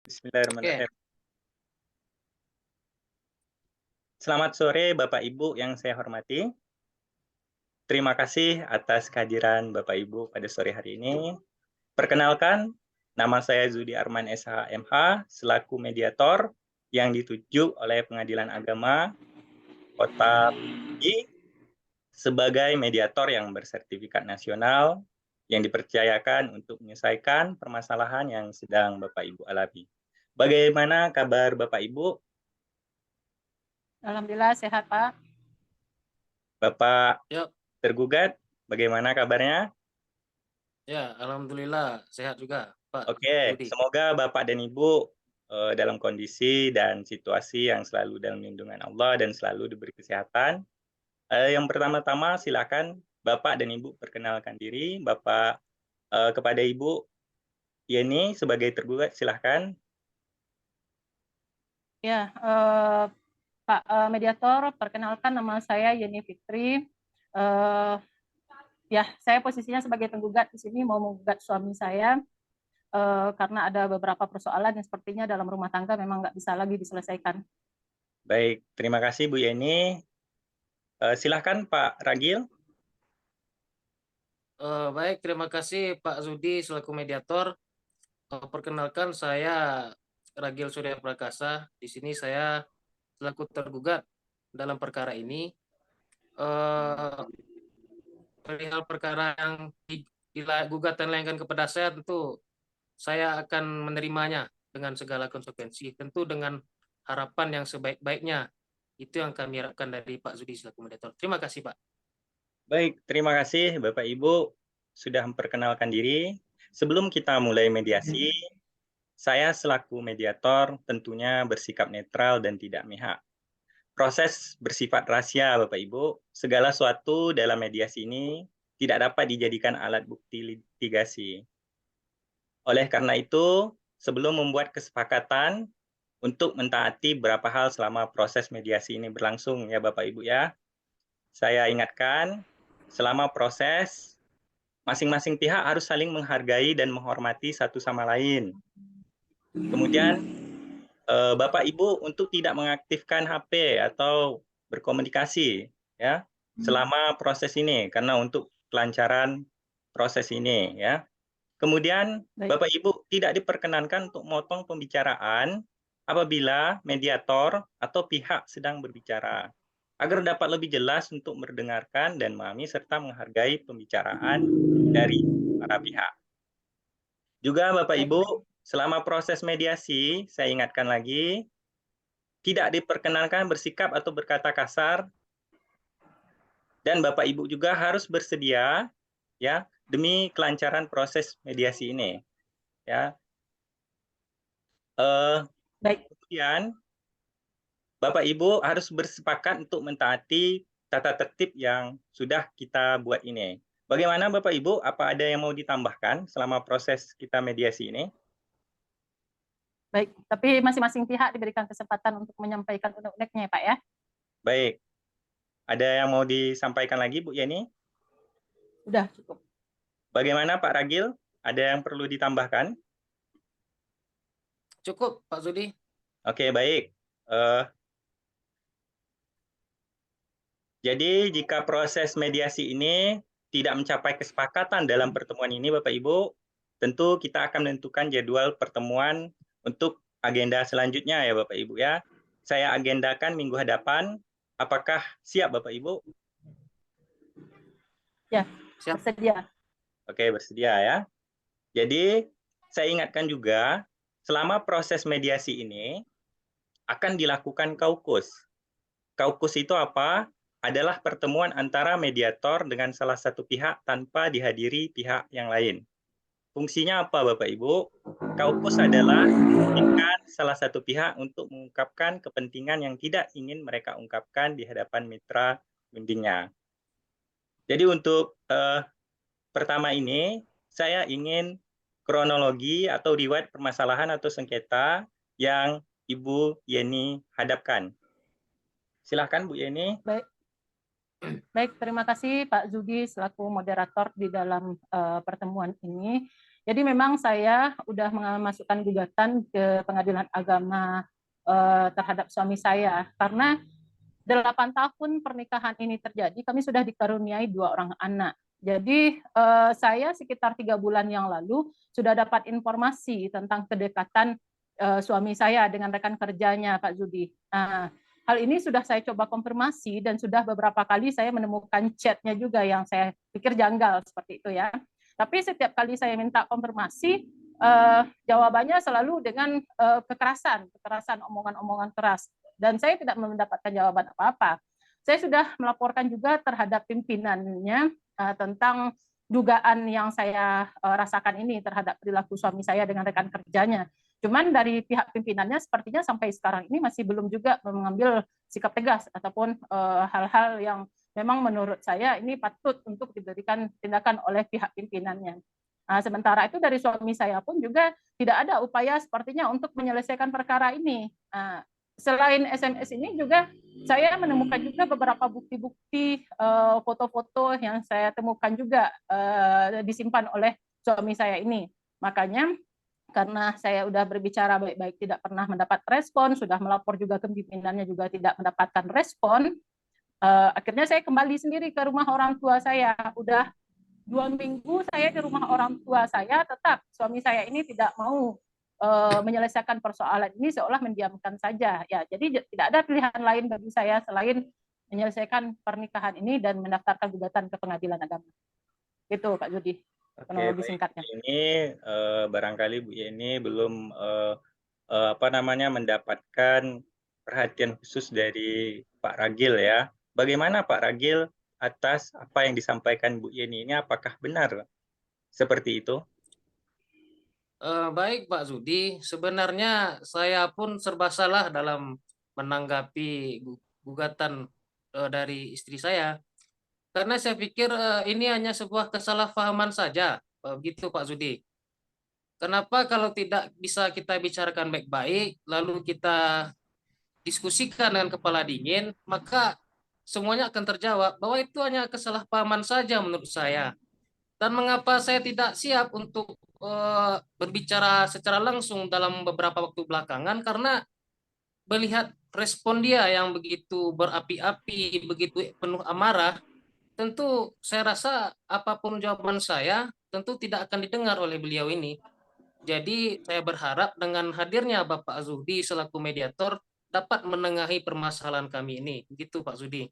Oke, Bismillahirrahmanirrahim. Selamat sore Bapak Ibu yang saya hormati. Terima kasih atas kehadiran Bapak Ibu pada sore hari ini. Perkenalkan, nama saya Zudi Arman SH MH selaku mediator yang dituju oleh Pengadilan Agama Kota Pidi sebagai mediator yang bersertifikat nasional yang dipercayakan untuk menyelesaikan permasalahan yang sedang Bapak Ibu alami. Bagaimana kabar Bapak Ibu? alhamdulillah sehat Pak. Bapak Yuk, tergugat, bagaimana kabarnya? ya, alhamdulillah sehat juga Pak Oke, Zudi. semoga Bapak dan Ibu dalam kondisi dan situasi yang selalu dalam lindungan Allah dan selalu diberi kesehatan. Yang pertama-tama silakan Bapak dan Ibu perkenalkan diri. Bapak kepada Ibu Yeni sebagai tergugat silahkan. Ya, Pak Mediator, perkenalkan nama saya Yeni Fitri. Eh, ya, saya posisinya sebagai penggugat di sini mau menggugat suami saya karena ada beberapa persoalan yang sepertinya dalam rumah tangga memang nggak bisa lagi diselesaikan. Baik, terima kasih Bu Yeni. Silahkan Pak Ragil. Baik, terima kasih Pak Zudi selaku mediator. Perkenalkan saya Ragil Surya Prakasa. Di sini saya selaku tergugat dalam perkara ini. Eh, Perihal perkara yang gugatan dilayangkan kepada saya, tentu saya akan menerimanya dengan segala konsekuensi, tentu dengan harapan yang sebaik-baiknya. Itu yang kami harapkan dari Pak Zudi selaku mediator. Terima kasih Pak. Baik, terima kasih Bapak Ibu sudah memperkenalkan diri. Sebelum kita mulai mediasi, saya selaku mediator tentunya bersikap netral dan tidak memihak. Proses bersifat rahasia, Bapak Ibu. Segala sesuatu dalam mediasi ini tidak dapat dijadikan alat bukti litigasi. Oleh karena itu, sebelum membuat kesepakatan untuk mentaati beberapa hal selama proses mediasi ini berlangsung ya Bapak Ibu ya. Saya ingatkan, selama proses masing-masing pihak harus saling menghargai dan menghormati satu sama lain. Kemudian Bapak Ibu untuk tidak mengaktifkan HP atau berkomunikasi ya selama proses ini karena untuk kelancaran proses ini ya. Kemudian Baik, Bapak Ibu tidak diperkenankan untuk memotong pembicaraan apabila mediator atau pihak sedang berbicara agar dapat lebih jelas untuk mendengarkan dan memahami serta menghargai pembicaraan dari para pihak. Juga Bapak baik, Ibu, selama proses mediasi, saya ingatkan lagi, tidak diperkenankan bersikap atau berkata kasar dan Bapak Ibu juga harus bersedia ya demi kelancaran proses mediasi ini ya. Eh, baik. Kemudian Bapak Ibu harus bersepakat untuk mentaati tata tertib yang sudah kita buat ini. Bagaimana Bapak Ibu? Apa ada yang mau ditambahkan selama proses kita mediasi ini? Baik, tapi masing-masing pihak diberikan kesempatan untuk menyampaikan unek-uneknya ya Pak ya. Baik, ada yang mau disampaikan lagi Bu Yeni? Sudah cukup. Bagaimana Pak Ragil? Ada yang perlu ditambahkan? Cukup Pak Zudi. Oke, baik. Eh, jadi jika proses mediasi ini tidak mencapai kesepakatan dalam pertemuan ini, Bapak Ibu, tentu kita akan menentukan jadwal pertemuan untuk agenda selanjutnya ya Bapak Ibu ya. Saya agendakan minggu hadapan. Apakah siap Bapak Ibu? Ya, Siap. bersedia. Oke, bersedia ya. Jadi saya ingatkan juga, selama proses mediasi ini akan dilakukan kaukus. Kaukus itu apa? Adalah pertemuan antara mediator dengan salah satu pihak tanpa dihadiri pihak yang lain. Fungsinya apa Bapak Ibu? Kaukus adalah memungkinkan salah satu pihak untuk mengungkapkan kepentingan yang tidak ingin mereka ungkapkan di hadapan mitra bimbingnya. Jadi untuk pertama ini, saya ingin kronologi atau riwayat permasalahan atau sengketa yang Ibu Yeni hadapkan. Silahkan Bu Yeni. Baik. Baik, terima kasih Pak Zugi selaku moderator di dalam pertemuan ini. Jadi memang saya udah memasukkan gugatan ke Pengadilan Agama terhadap suami saya karena 8 tahun pernikahan ini terjadi, kami sudah dikaruniai 2 orang anak. Jadi saya sekitar 3 bulan yang lalu sudah dapat informasi tentang kedekatan suami saya dengan rekan kerjanya, Pak Zudi. Hal ini sudah saya coba konfirmasi dan sudah beberapa kali saya menemukan chatnya juga yang saya pikir janggal seperti itu ya. Tapi setiap kali saya minta konfirmasi, jawabannya selalu dengan kekerasan omongan-omongan keras. Dan saya tidak mendapatkan jawaban apa-apa. Saya sudah melaporkan juga terhadap pimpinannya tentang dugaan yang saya rasakan ini terhadap perilaku suami saya dengan rekan kerjanya. Cuman dari pihak pimpinannya sepertinya sampai sekarang ini masih belum juga mengambil sikap tegas ataupun hal-hal yang memang menurut saya ini patut untuk diberikan tindakan oleh pihak pimpinannya. Sementara itu dari suami saya pun juga tidak ada upaya sepertinya untuk menyelesaikan perkara ini. Selain SMS ini juga saya menemukan juga beberapa bukti-bukti foto-foto yang saya temukan juga disimpan oleh suami saya ini. Makanya karena saya sudah berbicara baik-baik tidak pernah mendapat respon, sudah melapor juga ke pimpinannya juga tidak mendapatkan respon, akhirnya saya kembali sendiri ke rumah orang tua saya. Udah 2 minggu saya di rumah orang tua saya, tetap suami saya ini tidak mau menyelesaikan persoalan ini, seolah mendiamkan saja. Ya, jadi tidak ada pilihan lain bagi saya selain menyelesaikan pernikahan ini dan mendaftarkan gugatan ke Pengadilan Agama. Itu Pak Judi, kronologi singkatnya. Ini barangkali Bu Yeni belum mendapatkan perhatian khusus dari Pak Ragil ya. Bagaimana Pak Ragil atas apa yang disampaikan Bu Yeni ini, apakah benar seperti itu? Baik Pak Zudi, sebenarnya saya pun serba salah dalam menanggapi gugatan dari istri saya. Karena saya pikir ini hanya sebuah kesalahpahaman saja, begitu Pak Zudi. Kenapa kalau tidak bisa kita bicarakan baik-baik, lalu kita diskusikan dengan kepala dingin, maka semuanya akan terjawab bahwa itu hanya kesalahpahaman saja menurut saya. Dan mengapa saya tidak siap untuk berbicara secara langsung dalam beberapa waktu belakangan, karena melihat respon dia yang begitu berapi-api, begitu penuh amarah, tentu saya rasa apapun jawaban saya tentu tidak akan didengar oleh beliau ini. Jadi saya berharap dengan hadirnya Bapak Zuhdi selaku mediator dapat menengahi permasalahan kami ini, begitu Pak Zudi,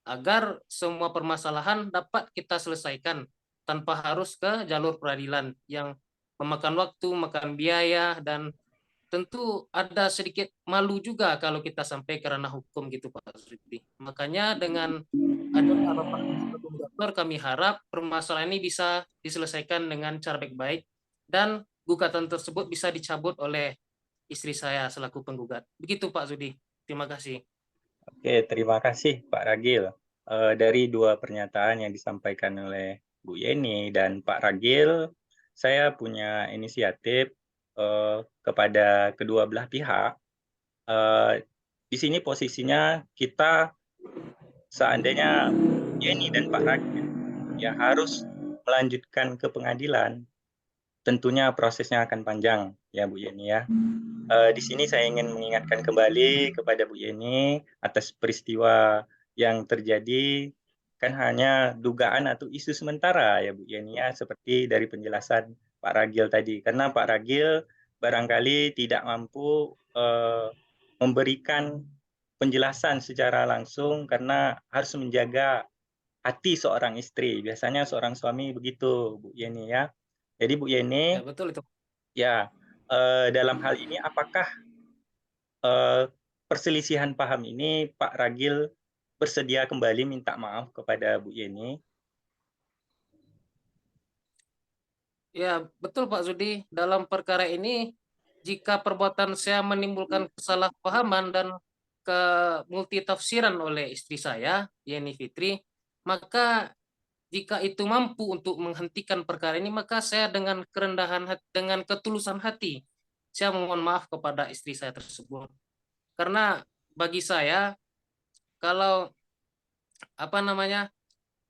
agar semua permasalahan dapat kita selesaikan tanpa harus ke jalur peradilan yang memakan waktu, makan biaya, dan tentu ada sedikit malu juga kalau kita sampai ke ranah hukum gitu Pak Zudi. Makanya dengan adanya Bapak sebagai mediator, kami harap permasalahan ini bisa diselesaikan dengan cara baik-baik dan gugatan tersebut bisa dicabut oleh istri saya selaku penggugat. Begitu Pak Zudi. Terima kasih. Oke, terima kasih Pak Ragil. Dari dua pernyataan yang disampaikan oleh Bu Yeni dan Pak Ragil, saya punya inisiatif kepada kedua belah pihak. Di sini posisinya kita seandainya Yeni dan Pak Ragil ya harus melanjutkan ke pengadilan, tentunya prosesnya akan panjang ya Bu Yeni ya. Di sini saya ingin mengingatkan kembali kepada Bu Yeni atas peristiwa yang terjadi, kan hanya dugaan atau isu sementara ya Bu Yeni ya, seperti dari penjelasan Pak Ragil tadi. Karena Pak Ragil barangkali tidak mampu memberikan penjelasan secara langsung karena harus menjaga hati seorang istri. Biasanya seorang suami begitu Bu Yeni ya. Jadi Bu Yeni, Ya betul itu. ya dalam hal ini apakah perselisihan paham ini Pak Ragil bersedia kembali minta maaf kepada Bu Yeni? Ya betul Pak Zudi. Dalam perkara ini, jika perbuatan saya menimbulkan kesalahpahaman dan multitafsiran oleh istri saya, Yeni Fitri, maka jika itu mampu untuk menghentikan perkara ini, maka saya dengan kerendahan hati, dengan ketulusan hati, saya mohon maaf kepada istri saya tersebut. Karena bagi saya, kalau apa namanya,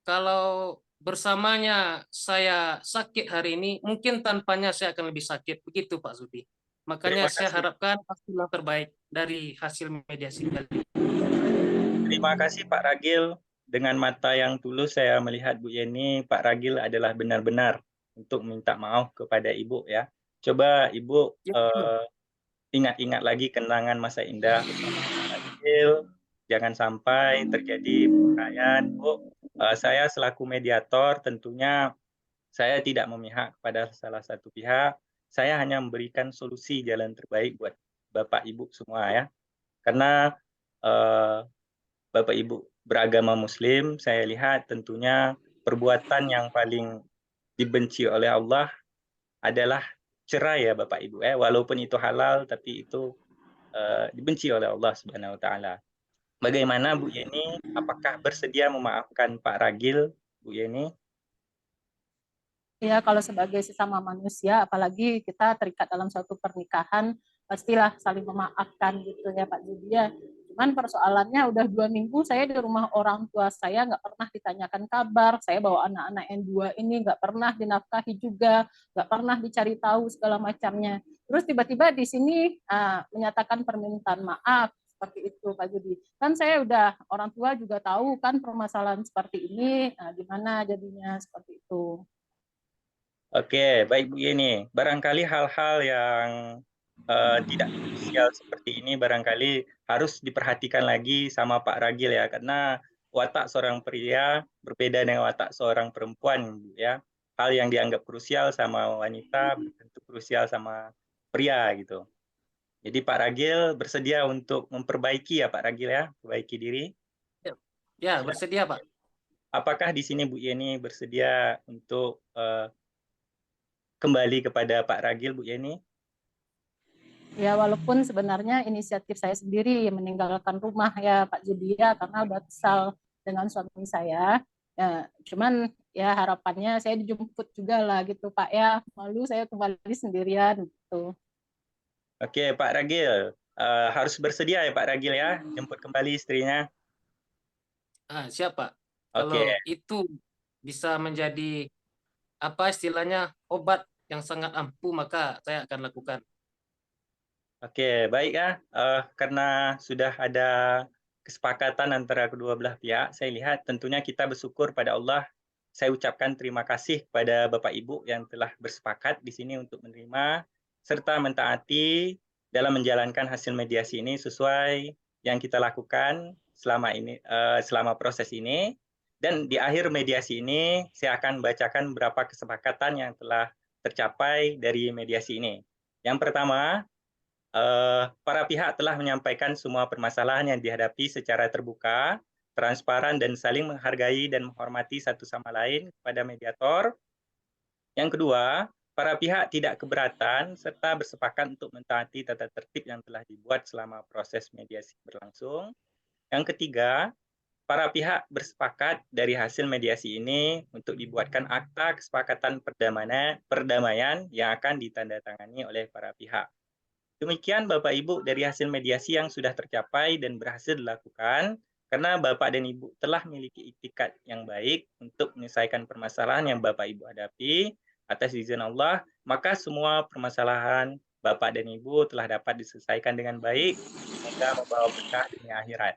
kalau bersamanya saya sakit hari ini, mungkin tanpanya saya akan lebih sakit. Begitu Pak Zudi. Makanya Terima saya kasih. harapkan hasil yang terbaik dari hasil mediasi kali. Terima kasih Pak Ragil. Dengan mata yang tulus saya melihat Bu Yeni, Pak Ragil adalah benar-benar untuk minta maaf kepada Ibu ya. Coba Ibu Ya, betul. ingat-ingat lagi kenangan masa indah bersama Pak Ragil. Jangan sampai terjadi perceraian, Bu. Saya selaku mediator tentunya saya tidak memihak kepada salah satu pihak. Saya hanya memberikan solusi jalan terbaik buat Bapak Ibu semua ya. Karena eh, Bapak Ibu beragama Muslim, saya lihat tentunya perbuatan yang paling dibenci oleh Allah adalah cerai ya Bapak Ibu. Walaupun itu halal, tapi itu dibenci oleh Allah Subhanahu Wa Taala. Bagaimana Bu Yeni? Apakah bersedia memaafkan Pak Ragil, Bu Yeni? Ya, kalau sebagai sesama manusia, apalagi kita terikat dalam suatu pernikahan, pastilah saling memaafkan gitu ya Pak Judia. Cuman persoalannya udah 2 minggu saya di rumah orang tua saya, nggak pernah ditanyakan kabar. Saya bawa anak-anak yang 2 ini nggak pernah dinafkahi juga, nggak pernah dicari tahu segala macamnya. Terus tiba-tiba di sini menyatakan permintaan maaf seperti itu Pak Judi. Kan saya udah orang tua juga tahu kan permasalahan seperti ini, gimana jadinya seperti itu. Oke, baik Bu Yeni. Barangkali hal-hal yang tidak krusial seperti ini barangkali harus diperhatikan lagi sama Pak Ragil ya, karena watak seorang pria berbeda dengan watak seorang perempuan, Bu, ya. Hal yang dianggap krusial sama wanita belum tentu krusial sama pria gitu. Jadi Pak Ragil bersedia untuk memperbaiki ya Pak Ragil ya, perbaiki diri. Ya, Ya. bersedia Pak. Apakah di sini Bu Yeni bersedia untuk kembali kepada Pak Ragil, Bu Yeni? Ya, walaupun sebenarnya inisiatif saya sendiri meninggalkan rumah ya Pak Judia karena udah kesal dengan suami saya. Ya, cuman ya harapannya saya dijemput juga lah gitu Pak ya. Malu saya kembali sendirian gitu. Oke, Pak Ragil. Harus bersedia ya Pak Ragil ya, jemput kembali istrinya. Siapa? Oke, Kalau itu bisa menjadi apa istilahnya obat yang sangat ampuh, maka saya akan lakukan. oke, baik ya. Karena sudah ada kesepakatan antara kedua belah pihak, saya lihat tentunya kita bersyukur pada Allah. Saya ucapkan terima kasih kepada Bapak Ibu yang telah bersepakat di sini untuk menerima serta mentaati dalam menjalankan hasil mediasi ini sesuai yang kita lakukan selama proses ini. Dan di akhir mediasi ini saya akan bacakan beberapa kesepakatan yang telah tercapai dari mediasi ini. Yang pertama, para pihak telah menyampaikan semua permasalahan yang dihadapi secara terbuka, transparan, dan saling menghargai dan menghormati satu sama lain kepada mediator. Yang kedua, para pihak tidak keberatan serta bersepakat untuk mentaati tata tertib yang telah dibuat selama proses mediasi berlangsung. Yang ketiga, para pihak bersepakat dari hasil mediasi ini untuk dibuatkan akta kesepakatan perdamaian yang akan ditandatangani oleh para pihak. Demikian Bapak Ibu dari hasil mediasi yang sudah tercapai dan berhasil dilakukan karena Bapak dan Ibu telah memiliki itikat yang baik untuk menyelesaikan permasalahan yang Bapak Ibu hadapi atas izin Allah, maka semua permasalahan Bapak dan Ibu telah dapat diselesaikan dengan baik sehingga membawa berkah dunia akhirat.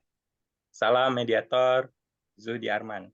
Salam mediator, Zudi Arman.